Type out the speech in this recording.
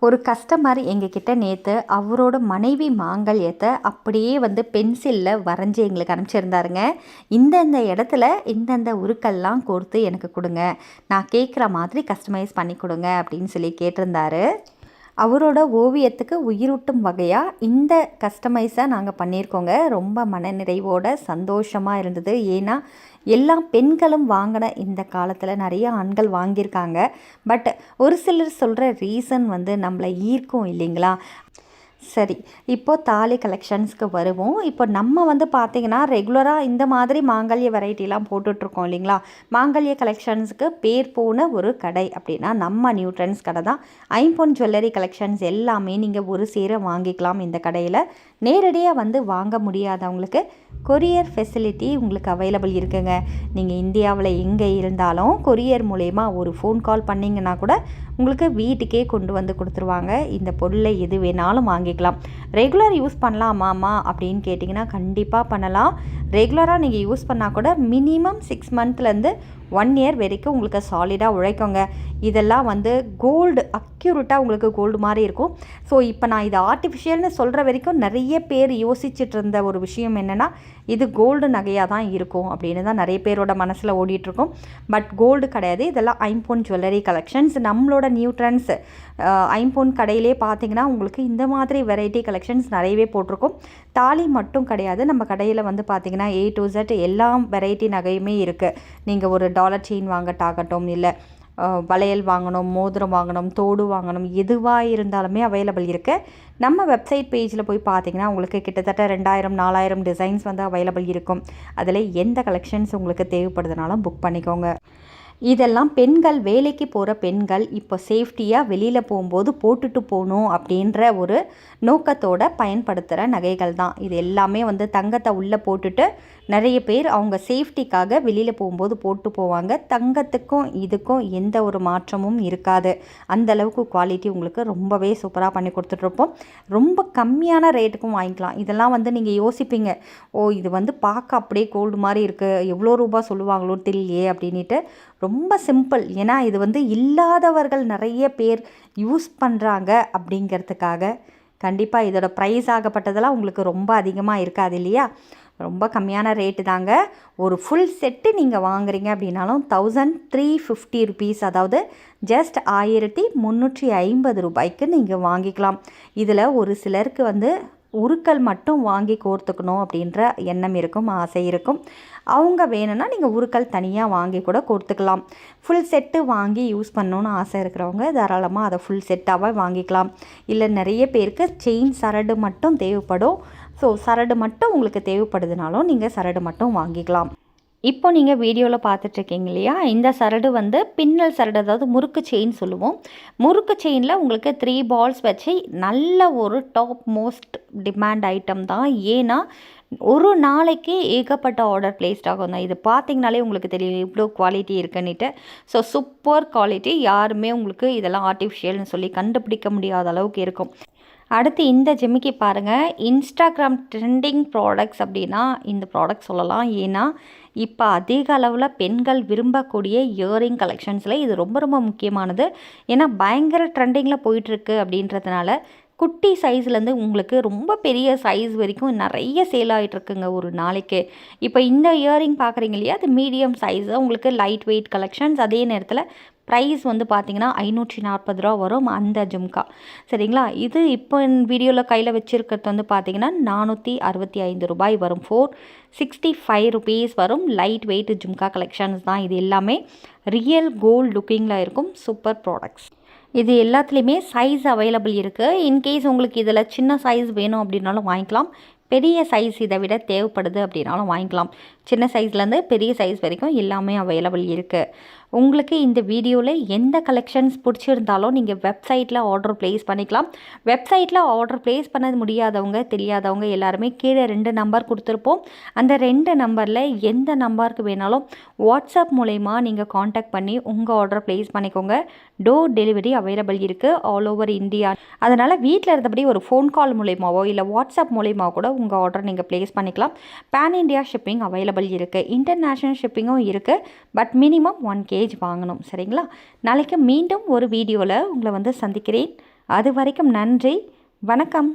ஒரு கஸ்டமர் எங்ககிட்ட நேற்று அவரோட மனைவி மாங்கல்யத்தை அப்படியே வந்து பென்சிலில் வரைஞ்சி எங்களுக்கு அனுப்பிச்சிருந்தாருங்க. இந்தந்த இடத்துல இந்தந்த உருக்கள்லாம் கோர்த்து எனக்கு கொடுங்க, நான் கேட்குற மாதிரி கஸ்டமைஸ் பண்ணி கொடுங்க அப்படின்னு சொல்லி கேட்டிருந்தாரு. அவரோட ஓவியத்துக்கு உயிரூட்டும் வகையாக இந்த கஸ்டமைஸை நாங்கள் பண்ணியிருக்கோங்க. ரொம்ப மனநிறைவோட சந்தோஷமாக இருந்தது. ஏன்னா எல்லா பெண்களும் வாங்கின இந்த காலத்தில் நிறைய ஆண்கள் வாங்கியிருக்காங்க. பட் ஒரு சிலர் சொல்கிற ரீசன் வந்து நம்மளை ஈர்க்கும் இல்லைங்களா? சரி, இப்போது தாலி கலெக்ஷன்ஸ்க்கு வருவோம். இப்போ நம்ம வந்து பார்த்திங்கன்னா ரெகுலராக இந்த மாதிரி மாங்கல்ய வெரைட்டிலாம் போட்டுட்ருக்கோம் இல்லைங்களா? மாங்கல்ய கலெக்ஷன்ஸுக்கு பேர் போன ஒரு கடை அப்படின்னா நம்ம நியூ ட்ரெண்ட்ஸ் கடை தான். ஐம்பொன் ஜுவல்லரி கலெக்ஷன்ஸ் எல்லாமே நீங்கள் ஒரு சேர வாங்கிக்கலாம் இந்த கடையில். நேரடியாக வந்து வாங்க முடியாதவங்களுக்கு கொரியர் ஃபெசிலிட்டி உங்களுக்கு அவைலபிள் இருக்குங்க. நீங்கள் இந்தியாவில் எங்கே இருந்தாலும் கொரியர் மூலயமா ஒரு ஃபோன் கால் பண்ணிங்கன்னா கூட உங்களுக்கு வீட்டுக்கே கொண்டு வந்து கொடுத்துருவாங்க. இந்த பொருளை எது வேணாலும் வாங்கிக்கலாம். ரெகுலர் யூஸ் பண்ணலாமாம்மா அப்படின்னு கேட்டிங்கன்னா கண்டிப்பாக பண்ணலாம். ரெகுலராக நீங்கள் யூஸ் பண்ணால் கூட மினிமம் 6 மந்த்லேருந்து 1 இயர் வரைக்கும் உங்களுக்கு சாலிடாக உழைக்குங்க. இதெல்லாம் வந்து கோல்டு அக்யூரேட்டாக உங்களுக்கு கோல்டு மாதிரி இருக்கும். ஸோ இப்போ நான் இது ஆர்டிஃபிஷியல்னு சொல்கிற வரைக்கும் நிறைய பேர் யோசிச்சுட்டு இருந்த ஒரு விஷயம் என்னென்னா இது கோல்டு நகையாக தான் இருக்கும் அப்படின்னு தான் நிறைய பேரோட மனசில் ஓடிட்டுருக்கும். பட் கோல்டு கிடையாது. இதெல்லாம் ஐம்பொன் ஜுவல்லரி கலெக்ஷன்ஸ். நம்மளோட நியூ ட்ரெண்ட்ஸ் ஐம்பொன் கடையிலே பார்த்தீங்கன்னா உங்களுக்கு இந்த மாதிரி வெரைட்டி கலெக்ஷன்ஸ் நிறையவே போட்டிருக்கும். தாலி மட்டும் கிடையாது, நம்ம கடையில் வந்து பார்த்திங்கன்னா A to Z எல்லா வெரைட்டி நகையுமே இருக்குது. நீங்கள் ஒரு டாலர் செயின் வாங்கட்டாகட்டும், இல்லை வளையல் வாங்கணும், மோதிரம் வாங்கணும், தோடு வாங்கணும், எதுவாக இருந்தாலுமே அவைலபிள் இருக்குது. நம்ம வெப்சைட் பேஜில் போய் பார்த்தீங்கன்னா உங்களுக்கு கிட்டத்தட்ட 2000-4000 டிசைன்ஸ் வந்து அவைலபிள் இருக்கும். அதில் எந்த கலெக்ஷன்ஸ் உங்களுக்கு தேவைப்படுதுனாலும் புக் பண்ணிக்கோங்க. இதெல்லாம் பெண்கள், வேலைக்கு போகிற பெண்கள் இப்போ சேஃப்டியாக வெளியில் போகும்போது போட்டுட்டு போகணும் அப்படின்ற ஒரு நோக்கத்தோடு பயன்படுத்துகிற நகைகள் தான். இது எல்லாமே வந்து தங்கத்தை உள்ளே போட்டுட்டு நிறைய பேர் அவங்க சேஃப்டிக்காக வெளியில் போகும்போது போட்டு போவாங்க. தங்கத்துக்கும் இதுக்கும் எந்த ஒரு மாற்றமும் இருக்காது. அந்தளவுக்கு குவாலிட்டி உங்களுக்கு ரொம்பவே சூப்பராக பண்ணி கொடுத்துட்ருப்போம். ரொம்ப கம்மியான ரேட்டுக்கும் வாங்கிக்கலாம். இதெல்லாம் வந்து நீங்கள் யோசிப்பீங்க, ஓ இது வந்து பார்க்க அப்படியே கோல்டு மாதிரி இருக்குது, எவ்வளோ ரூபா சொல்லுவாங்களோ தெரியலையே அப்படின்ட்டு. ரொம்ப சிம்பிள். ஏன்னா இது வந்து இல்லாதவர்கள் நிறைய பேர் யூஸ் பண்ணுறாங்க அப்படிங்கிறதுக்காக. கண்டிப்பாக இதோட ப்ரைஸ் ஆகப்பட்டதெல்லாம் உங்களுக்கு ரொம்ப அதிகமாக இருக்காது இல்லையா? ரொம்ப கம்மியான ரேட்டு தாங்க. ஒரு ஃபுல் செட்டு நீங்கள் வாங்குறீங்க அப்படின்னாலும் 1350 ருபீஸ், அதாவது ஜஸ்ட் 1350 ரூபாய்க்கு நீங்கள் வாங்கிக்கலாம். இதில் ஒரு சிலருக்கு வந்து உருக்கள் மட்டும் வாங்கி கோர்த்துக்கணும் அப்படின்ற எண்ணம் இருக்கும், ஆசை இருக்கும். அவங்க வேணும்னா நீங்கள் உருக்கள் தனியாக வாங்கி கூட கோர்த்துக்கலாம். ஃபுல் செட்டு வாங்கி யூஸ் பண்ணணுன்னு ஆசை இருக்கிறவங்க தாராளமாக அதை ஃபுல் செட்டாகவே வாங்கிக்கலாம். இல்லை நிறைய பேருக்கு செயின் சரடு மட்டும் தேவைப்படும். ஸோ சரடு மட்டும் உங்களுக்கு தேவைப்படுதுனாலும் நீங்கள் சரடு மட்டும் வாங்கிக்கலாம். இப்போ நீங்கள் வீடியோவில் பார்த்துட்ருக்கீங்க இல்லையா? இந்த சரடு வந்து பின்னல் சரடு, அதாவது முறுக்கு செயின் சொல்லுவோம். முறுக்கு செயினில் உங்களுக்கு 3 பால்ஸ் வச்சு நல்ல ஒரு டாப் மோஸ்ட் டிமாண்ட் ஐட்டம் தான். ஏன்னா ஒரு நாளைக்கு ஏகப்பட்ட ஆர்டர் பிளேஸ்ட் ஆகும் தான். இது பார்த்திங்கனாலே உங்களுக்கு தெரியும் இவ்வளோ குவாலிட்டி இருக்குன்னுட்டு. So super quality. யாருமே உங்களுக்கு இதெல்லாம் ஆர்டிஃபிஷியல்னு சொல்லி கண்டுபிடிக்க முடியாத அளவுக்கு இருக்கும். அடுத்து இந்த ஜிமிக்கி பாருங்கள். இன்ஸ்டாகிராம் ட்ரெண்டிங் ப்ராடக்ட்ஸ் அப்படின்னா இந்த ப்ராடக்ட் சொல்லலாம். ஏன்னா இப்போ அதிக அளவில் பெண்கள் விரும்பக்கூடிய இயரிங் கலெக்ஷன்ஸில் இது ரொம்ப ரொம்ப முக்கியமானது. ஏன்னா பயங்கர ட்ரெண்டிங்கில் போயிட்டுருக்கு அப்படின்றதுனால குட்டி சைஸ்லேருந்து உங்களுக்கு ரொம்ப பெரிய சைஸ் வரைக்கும் நிறைய சேல் ஆகிட்டுருக்குங்க ஒரு நாளைக்கு. இப்போ இந்த இயரிங் பார்க்குறீங்க இல்லையா? அது மீடியம் சைஸு, உங்களுக்கு லைட் வெயிட் கலெக்ஷன்ஸ். அதே நேரத்தில் ப்ரைஸ் வந்து பார்த்திங்கன்னா 540 ரூபா வரும் அந்த ஜும்கா. சரிங்களா? இது இப்போ வீடியோவில் கையில் வச்சுருக்கிறது வந்து பார்த்திங்கன்னா 465 ரூபாய் வரும். 465 ருபீஸ் வரும். லைட் வெயிட் ஜும்கா கலெக்ஷன்ஸ் தான் இது எல்லாமே. ரியல் கோல்டு லுக்கிங்கில் இருக்கும் சூப்பர் ப்ராடக்ட்ஸ். இது எல்லாத்துலேயுமே சைஸ் அவைலபிள் இருக்குது. இன்கேஸ் உங்களுக்கு இதில் சின்ன சைஸ் வேணும் அப்படின்னாலும் வாங்கிக்கலாம். பெரிய சைஸ் இதை விட தேவைப்படுது அப்படின்னாலும் வாங்கிக்கலாம். சின்ன சைஸ்லேருந்து பெரிய சைஸ் வரைக்கும் எல்லாமே அவைலபிள் இருக்குது. உங்களுக்கு இந்த வீடியோவில் எந்த கலெக்ஷன்ஸ் பிடிச்சிருந்தாலும் நீங்கள் வெப்சைட்டில் ஆர்டர் ப்ளேஸ் பண்ணிக்கலாம். வெப்சைட்டில் ஆர்டர் ப்ளேஸ் பண்ண முடியாதவங்க, தெரியாதவங்க எல்லாருமே கீழே 2 நம்பர் கொடுத்துருப்போம். அந்த 2 நம்பரில் எந்த நம்பருக்கு வேணாலும் வாட்ஸ்அப் மூலயமா நீங்கள் காண்டாக்ட் பண்ணி உங்கள் ஆர்டர் ப்ளேஸ் பண்ணிக்கோங்க. டோர் டெலிவரி அவைலபிள் இருக்குது ஆல் ஓவர் இந்தியா. அதனால் வீட்டில் இருந்தபடி ஒரு ஃபோன் கால் மூலயமாவோ இல்லை வாட்ஸ்அப் மூலயமா கூட உங்கள் ஆர்டர் நீங்கள் ப்ளேஸ் பண்ணிக்கலாம். பேன் இண்டியா ஷிப்பிங் அவைலபிள் இருக்குது. இன்டர்நேஷ்னல் ஷிப்பிங்கும் இருக்குது. பட் மினிமம் 1 kg வாங்கணும். சரிங்களா? நாளைக்கு மீண்டும் ஒரு வீடியோவில் உங்களை வந்து சந்திக்கிறேன். அது வரைக்கும் நன்றி, வணக்கம்.